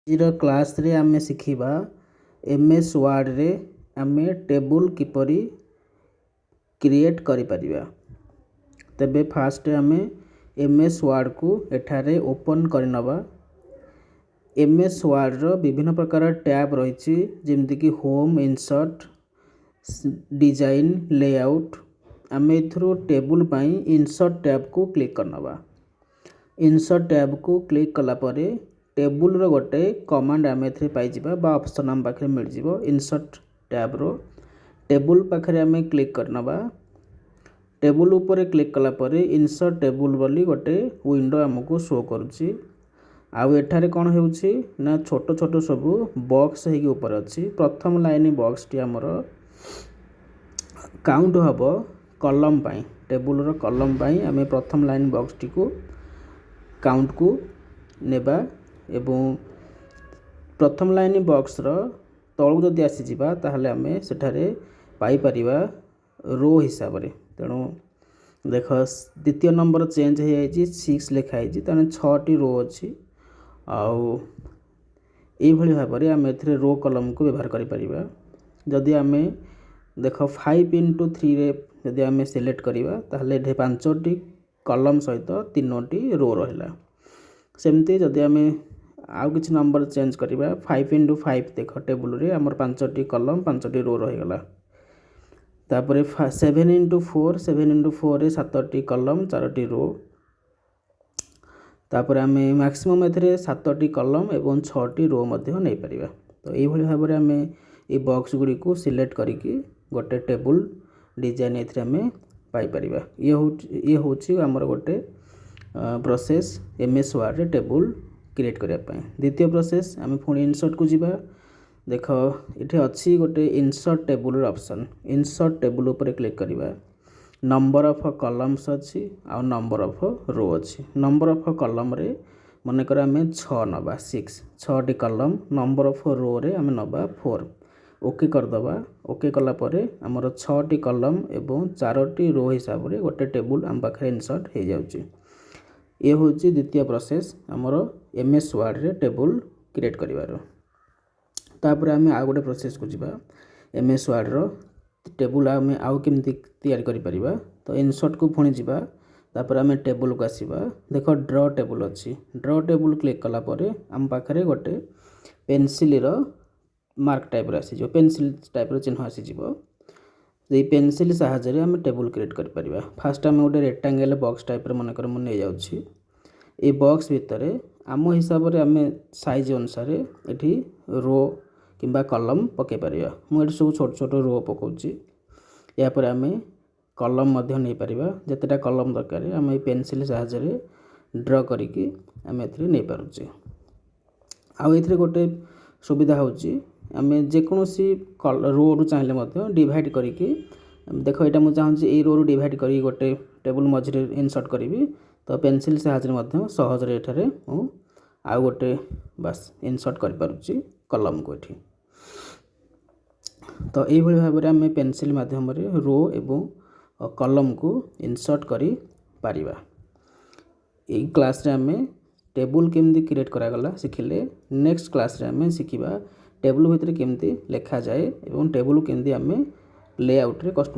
आजिर class रे आमे शिखिबा MS word रे आमे टेबुल किपरि क्रिएट करि परिबा। तबे फास्ट आमे एमएस वर्ड को एठारे ओपन करनबा। एमएस वर्ड रो विभिन्न प्रकार टैब रही जेमति कि होम, इंसर्ट, डिजाइन, लेआउट। आमे इथरो टेबुल पाई इंसर्ट टैब को क्लिक करनबा। इंसर्ट टैब को क्लिक कला परे टेबुल रो गोटे कमांड आमे एथरे पाई जिबा बा ऑप्शन आम पाखरे मिल जिवो। इंसर्ट टैब रो टेबुल पाखरे आमे क्लिक करनबा। टेबुल ऊपर क्लिक कला परे इंसर्ट टेबुल बोली गोटे विंडो हमको शो करूची। आउ एठारे कोन हेउची ना छोटो छोटो सब बॉक्स हेकी ऊपर अछि। प्रथम लाइन बॉक्स टी हमर काउंट हबो कॉलम पाई। टेबुल रो कॉलम पाई आमे प्रथम लाइन बॉक्स टी को काउंट को नेबा एवं प्रथम लाइन बॉक्स रो तळु जदि आसी जिबा ताहले आमे सेठारे पाई परिबा रो हिसाब रे। तेणु देख द्वितीय नंबर चेंज हे जाइछि 6 लिखा आइछि तने 6 टी रो अछि। आउ एई भली भाव रे आमे एथरे रो कॉलम को व्यवहार करि परिबा। जदि आमे देख 5 into 3 रे जदि आमे सिलेक्ट करिबा ताहले एठे 5 टी कॉलम सहित 3 टी रो रहला। सेमती जदि आमे आउ किछ नंबर चेंज करिबा 5 into 5 देख टेबुल रे हमर 5 टी कॉलम 5 टी रो रहि गला। तापरे 7 into 4 रे 7 टी कॉलम 4 टी रो। तापरे आमे मैक्सिमम एथरे 7 टी कॉलम एवं 6 टी रो मध्ये नै परिबा। तो एई भली भाव रे आमे ए बॉक्स गुडी को सिलेक्ट करिकि गोटे टेबुल डिजाइन एथरे आमे पाई परिबा। ये होची हमर गोटे प्रोसेस एमएस वर्ड रे टेबुल क्रिएट करिया पई। द्वितीय प्रोसेस आमे पुणी इंसर्ट को जिबा। देख इथे अछि गोटे इंसर्ट टेबुल रो ऑप्शन। इंसर्ट टेबुल ऊपर क्लिक करिबा। नंबर ऑफ कॉलम्स अछि आ नंबर ऑफ रो अछि। नंबर ऑफ कॉलम रे माने कर आमे 6 नबा 6 टी कॉलम। नंबर ऑफ रो रे आमे नबा 4। ओके कर दबा। ओके कला परे हमर 6 टी कॉलम एवं 4 टी रो हिसाब रे गोटे टेबुल हम पाखरे इंसर्ट हे जाउची। ये होची द्वितीय प्रोसेस हमर एमएस वर्ड रे टेबुल क्रिएट करिवार। तापर आमे आ गोटे प्रोसेस को जिबा। एमएस वर्ड रो टेबुल आमे आउ केमति तैयार करि परिबा। तो इंसर्ट को पुणी जिबा। तापर आमे टेबुल को आसीबा। देखो ड्रॉ टेबुल अछि। ड्रॉ टेबुल क्लिक कला परे हम पाखरे गोटे पेंसिल रो मार्क टाइप रो आसी जो पेंसिल टाइप रो चिन्ह आसी जिवो। ए पेंसिल सहायता रे हम टेबुल क्रिएट करि परिबा। फर्स्ट हम गोटे रेक्टेंगल बॉक्स टाइप रे मन कर मन नै जाउछि। ए बॉक्स भितरे आम हिसाब रे आमे साइज अनुसार एठी रो किंबा कॉलम पके परिबा। मु एठी सब छोट छोट रो पकोछि। या पर आमे कॉलम मध्य नै परिबा। जतेटा कॉलम दरकार आमे पेंसिल सहायता रे ड्रॉ करिकि आमे एथरे नै पारुछि। आ एथरे गोटे सुविधा होछि आमे जे कोनोसी रो रु चाहिले मध्य डिवाइड करिकि देखो एटा मु चाहूछि ए रो रु डिवाइड करी गोटे टेबुल मझरे इंसर्ट करिवि। तो पेंसिल सहायता रे मध्य सहज रे एठारे मु आ गोटे बस इंसर्ट करि पारुछि कॉलम को एठी। तो एई भली भाबरे आमे पेंसिल माध्यम रे रो एवं कॉलम को इंसर्ट करि पारिबा। एई क्लास रे आमे टेबुल केमति क्रिएट करा गला सिखिले। नेक्स्ट क्लास रे आमे सिखिबा टेबुल भितरे केमति लेखा जाए एवं टेबुल केमति आमे लेआउट रे कस्टमाइज